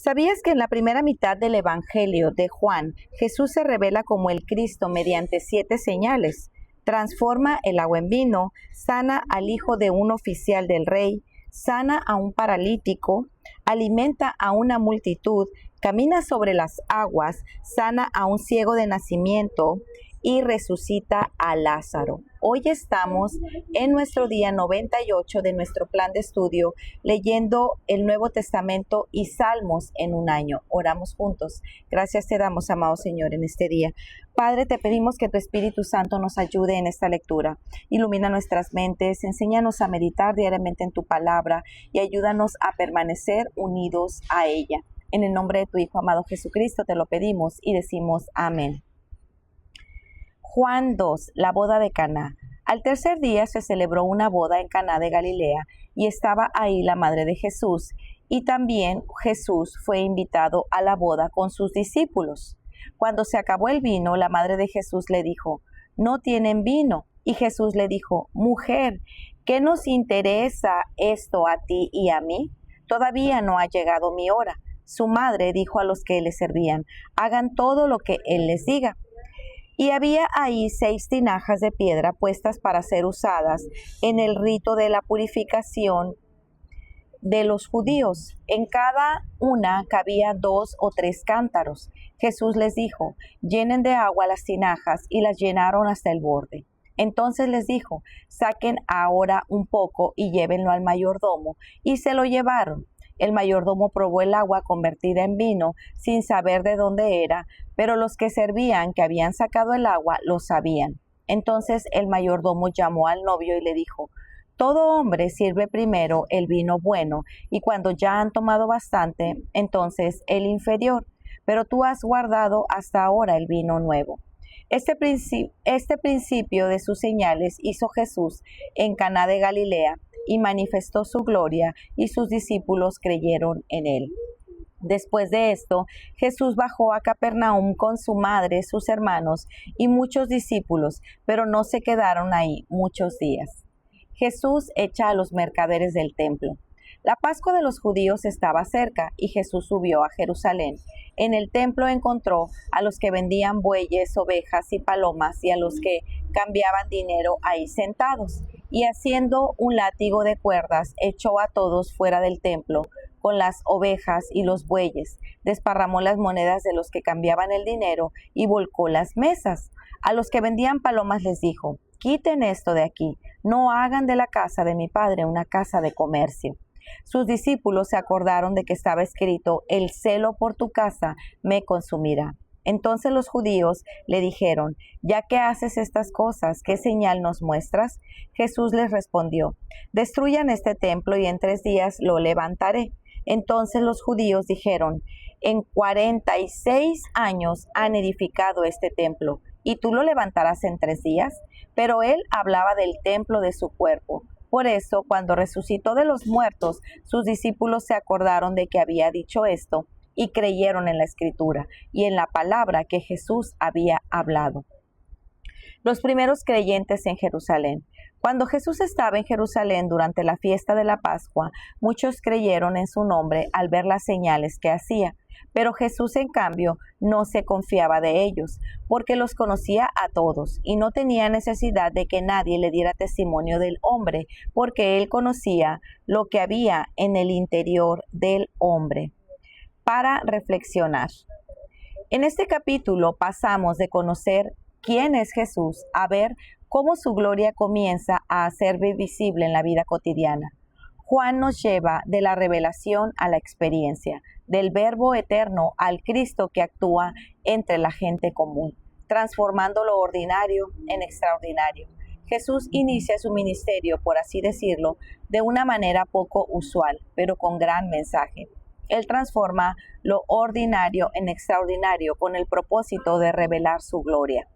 ¿Sabías que en la primera mitad del Evangelio de Juan, Jesús se revela como el Cristo mediante 7 señales? Transforma el agua en vino, sana al hijo de un oficial del rey, sana a un paralítico, alimenta a una multitud, camina sobre las aguas, sana a un ciego de nacimiento y resucita a Lázaro. Hoy estamos en nuestro día 98 de nuestro plan de estudio, leyendo el Nuevo Testamento y Salmos en un año. Oramos juntos. Gracias te damos, amado Señor, en este día. Padre, te pedimos que tu Espíritu Santo nos ayude en esta lectura. Ilumina nuestras mentes, enséñanos a meditar diariamente en tu palabra y ayúdanos a permanecer unidos a ella. En el nombre de tu Hijo amado Jesucristo te lo pedimos y decimos amén. Juan 2, la boda de Caná. Al tercer día se celebró una boda en Caná de Galilea y estaba ahí la madre de Jesús, y también Jesús fue invitado a la boda con sus discípulos. Cuando se acabó el vino, la madre de Jesús le dijo: «No tienen vino». Y Jesús le dijo: «Mujer, ¿qué nos interesa esto a ti y a mí? Todavía no ha llegado mi hora». Su madre dijo a los que le servían: «Hagan todo lo que él les diga». Y había ahí 6 tinajas de piedra puestas para ser usadas en el rito de la purificación de los judíos. En cada una cabía 2 o 3 cántaros. Jesús les dijo: «Llenen de agua las tinajas», y las llenaron hasta el borde. Entonces les dijo: «Saquen ahora un poco y llévenlo al mayordomo». Y se lo llevaron. El mayordomo probó el agua convertida en vino sin saber de dónde era, pero los que servían, que habían sacado el agua, lo sabían. Entonces el mayordomo llamó al novio y le dijo: «Todo hombre sirve primero el vino bueno, y cuando ya han tomado bastante, entonces el inferior, pero tú has guardado hasta ahora el vino nuevo». Este principio de sus señales hizo Jesús en Caná de Galilea y manifestó su gloria, y sus discípulos creyeron en él. Después de esto, Jesús bajó a Capernaum con su madre, sus hermanos y muchos discípulos, pero no se quedaron ahí muchos días. Jesús echa a los mercaderes del templo. La Pascua de los judíos estaba cerca y Jesús subió a Jerusalén. En el templo encontró a los que vendían bueyes, ovejas y palomas, y a los que cambiaban dinero ahí sentados. Y haciendo un látigo de cuerdas, echó a todos fuera del templo con las ovejas y los bueyes, desparramó las monedas de los que cambiaban el dinero y volcó las mesas. A los que vendían palomas les dijo: «Quiten esto de aquí, no hagan de la casa de mi padre una casa de comercio». Sus discípulos se acordaron de que estaba escrito: «El celo por tu casa me consumirá». Entonces los judíos le dijeron: «Ya que haces estas cosas, ¿qué señal nos muestras?». Jesús les respondió: «Destruyan este templo y en 3 días lo levantaré». Entonces los judíos dijeron: «En 46 años han edificado este templo, ¿y tú lo levantarás en 3 días? Pero él hablaba del templo de su cuerpo. Por eso, cuando resucitó de los muertos, sus discípulos se acordaron de que había dicho esto y creyeron en la Escritura y en la palabra que Jesús había hablado. Los primeros creyentes en Jerusalén. Cuando Jesús estaba en Jerusalén durante la fiesta de la Pascua, muchos creyeron en su nombre al ver las señales que hacía. Pero Jesús, en cambio, no se confiaba de ellos, porque los conocía a todos y no tenía necesidad de que nadie le diera testimonio del hombre, porque él conocía lo que había en el interior del hombre. Para reflexionar. En este capítulo pasamos de conocer quién es Jesús a ver cómo su gloria comienza a hacerse visible en la vida cotidiana. Juan nos lleva de la revelación a la experiencia, del Verbo eterno al Cristo que actúa entre la gente común, transformando lo ordinario en extraordinario. Jesús inicia su ministerio, por así decirlo, de una manera poco usual, pero con gran mensaje. Él transforma lo ordinario en extraordinario con el propósito de revelar su gloria.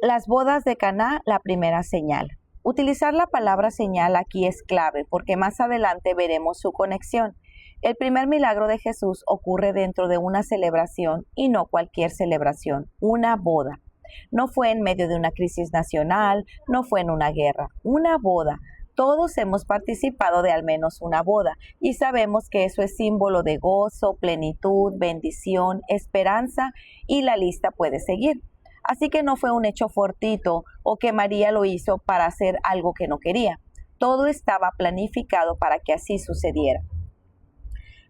Las bodas de Caná, la primera señal. Utilizar la palabra señal aquí es clave porque más adelante veremos su conexión. El primer milagro de Jesús ocurre dentro de una celebración y no cualquier celebración, una boda. No fue en medio de una crisis nacional, no fue en una guerra, una boda. Todos hemos participado de al menos una boda y sabemos que eso es símbolo de gozo, plenitud, bendición, esperanza y la lista puede seguir. Así que no fue un hecho fortuito o que María lo hizo para hacer algo que no quería. Todo estaba planificado para que así sucediera.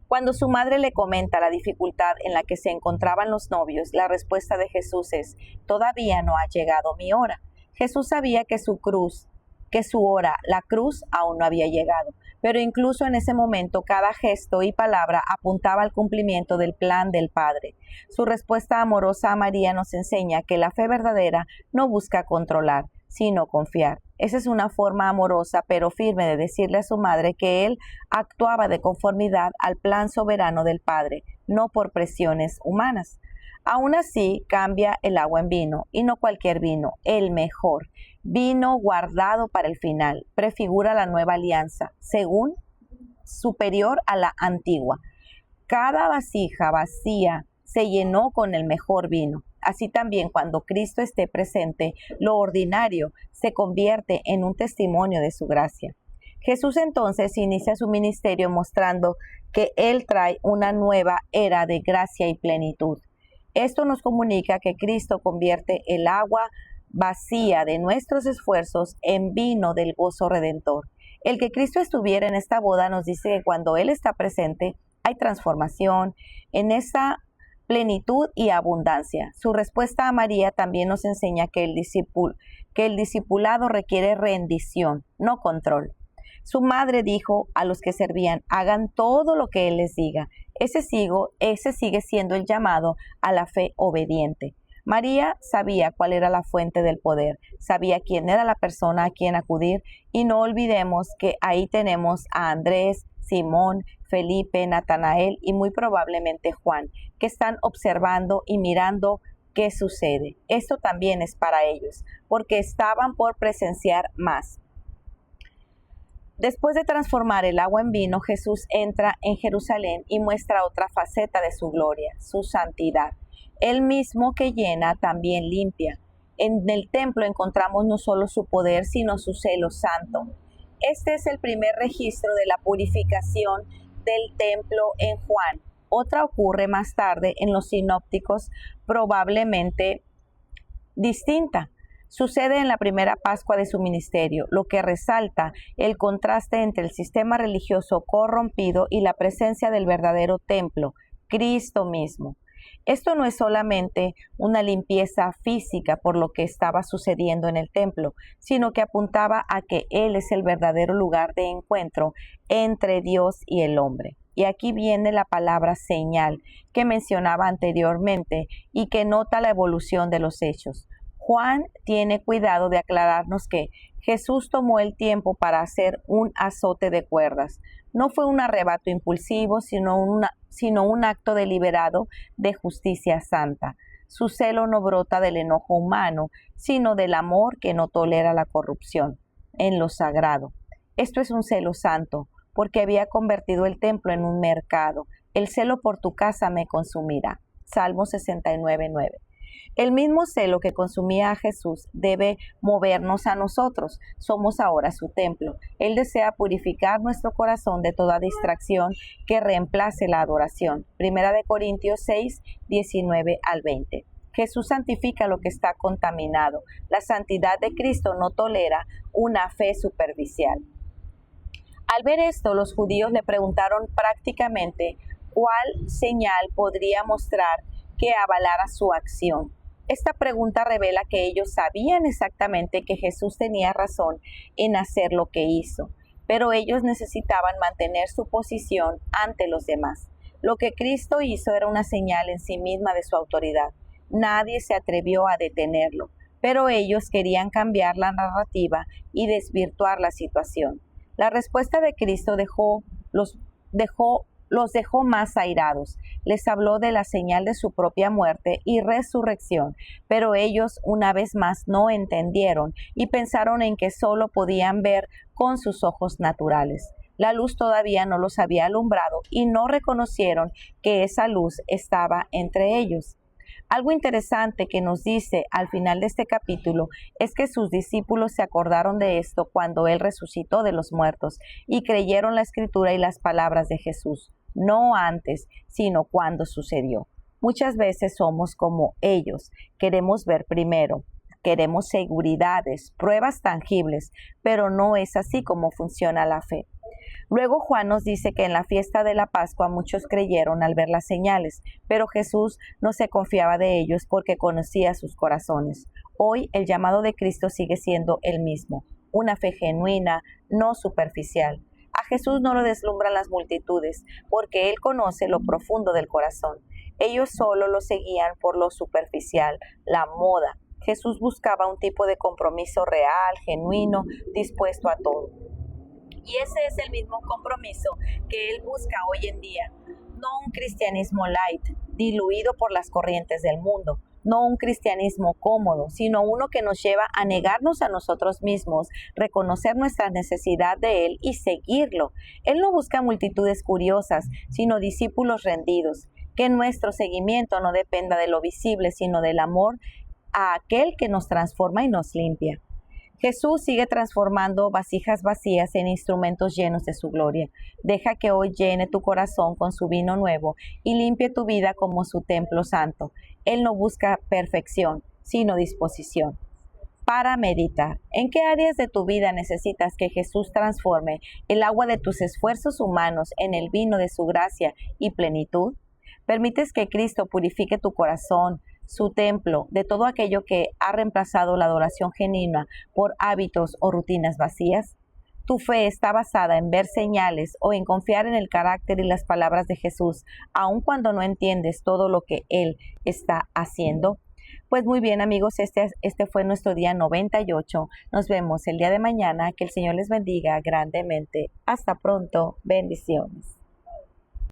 Cuando su madre le comenta la dificultad en la que se encontraban los novios, la respuesta de Jesús es: todavía no ha llegado mi hora. Jesús sabía que su hora, la cruz, aún no había llegado. Pero incluso en ese momento, cada gesto y palabra apuntaba al cumplimiento del plan del Padre. Su respuesta amorosa a María nos enseña que la fe verdadera no busca controlar, sino confiar. Esa es una forma amorosa pero firme de decirle a su madre que él actuaba de conformidad al plan soberano del Padre, no por presiones humanas. Aún así, cambia el agua en vino, y no cualquier vino, el mejor. Vino guardado para el final, prefigura la nueva alianza, según superior a la antigua. Cada vasija vacía se llenó con el mejor vino. Así también, cuando Cristo esté presente, lo ordinario se convierte en un testimonio de su gracia. Jesús entonces inicia su ministerio mostrando que Él trae una nueva era de gracia y plenitud. Esto nos comunica que Cristo convierte el agua vacía de nuestros esfuerzos en vino del gozo redentor. El que Cristo estuviera en esta boda nos dice que cuando Él está presente hay transformación en esa plenitud y abundancia. Su respuesta a María también nos enseña que el discipulado requiere rendición, no control. Su madre dijo a los que servían: hagan todo lo que Él les diga. Ese sigue siendo el llamado a la fe obediente. María sabía cuál era la fuente del poder, sabía quién era la persona a quien acudir, y no olvidemos que ahí tenemos a Andrés, Simón, Felipe, Natanael y muy probablemente Juan, que están observando y mirando qué sucede. Esto también es para ellos, porque estaban por presenciar más. Después de transformar el agua en vino, Jesús entra en Jerusalén y muestra otra faceta de su gloria, su santidad. Él mismo que llena, también limpia. En el templo encontramos no solo su poder, sino su celo santo. Este es el primer registro de la purificación del templo en Juan. Otra ocurre más tarde en los sinópticos, probablemente distinta. Sucede en la primera Pascua de su ministerio, lo que resalta el contraste entre el sistema religioso corrompido y la presencia del verdadero templo, Cristo mismo. Esto no es solamente una limpieza física por lo que estaba sucediendo en el templo, sino que apuntaba a que Él es el verdadero lugar de encuentro entre Dios y el hombre. Y aquí viene la palabra señal que mencionaba anteriormente y que nota la evolución de los hechos. Juan tiene cuidado de aclararnos que Jesús tomó el tiempo para hacer un azote de cuerdas. No fue un arrebato impulsivo, sino un acto deliberado de justicia santa. Su celo no brota del enojo humano, sino del amor que no tolera la corrupción en lo sagrado. Esto es un celo santo, porque había convertido el templo en un mercado. El celo por tu casa me consumirá. Salmo 69:9. El mismo celo que consumía a Jesús debe movernos a nosotros. Somos ahora su templo. Él desea purificar nuestro corazón de toda distracción que reemplace la adoración. Primera de Corintios 6:19-20. Jesús santifica lo que está contaminado. La santidad de Cristo no tolera una fe superficial. Al ver esto, los judíos le preguntaron prácticamente cuál señal podría mostrar que avalara su acción. Esta pregunta revela que ellos sabían exactamente que Jesús tenía razón en hacer lo que hizo, pero ellos necesitaban mantener su posición ante los demás. Lo que Cristo hizo era una señal en sí misma de su autoridad. Nadie se atrevió a detenerlo, pero ellos querían cambiar la narrativa y desvirtuar la situación. La respuesta de Cristo los dejó más airados. Les habló de la señal de su propia muerte y resurrección, pero ellos una vez más no entendieron y pensaron en que solo podían ver con sus ojos naturales. La luz todavía no los había alumbrado y no reconocieron que esa luz estaba entre ellos. Algo interesante que nos dice al final de este capítulo es que sus discípulos se acordaron de esto cuando Él resucitó de los muertos y creyeron la escritura y las palabras de Jesús, no antes, sino cuando sucedió. Muchas veces somos como ellos, queremos ver primero, queremos seguridades, pruebas tangibles, pero no es así como funciona la fe. Luego Juan nos dice que en la fiesta de la Pascua muchos creyeron al ver las señales, pero Jesús no se confiaba de ellos porque conocía sus corazones. Hoy el llamado de Cristo sigue siendo el mismo, una fe genuina, no superficial. A Jesús no lo deslumbran las multitudes, porque Él conoce lo profundo del corazón. Ellos solo lo seguían por lo superficial, la moda. Jesús buscaba un tipo de compromiso real, genuino, dispuesto a todo. Y ese es el mismo compromiso que Él busca hoy en día. No un cristianismo light, diluido por las corrientes del mundo. No un cristianismo cómodo, sino uno que nos lleva a negarnos a nosotros mismos, reconocer nuestra necesidad de Él y seguirlo. Él no busca multitudes curiosas, sino discípulos rendidos. Que nuestro seguimiento no dependa de lo visible, sino del amor a aquel que nos transforma y nos limpia. Jesús sigue transformando vasijas vacías en instrumentos llenos de su gloria. Deja que hoy llene tu corazón con su vino nuevo y limpie tu vida como su templo santo. Él no busca perfección, sino disposición. Para meditar, ¿en qué áreas de tu vida necesitas que Jesús transforme el agua de tus esfuerzos humanos en el vino de su gracia y plenitud? ¿Permites que Cristo purifique tu corazón, su templo, de todo aquello que ha reemplazado la adoración genuina por hábitos o rutinas vacías? ¿Tu fe está basada en ver señales o en confiar en el carácter y las palabras de Jesús, aun cuando no entiendes todo lo que Él está haciendo? Pues muy bien, amigos, este fue nuestro día 98. Nos vemos el día de mañana. Que el Señor les bendiga grandemente. Hasta pronto. Bendiciones.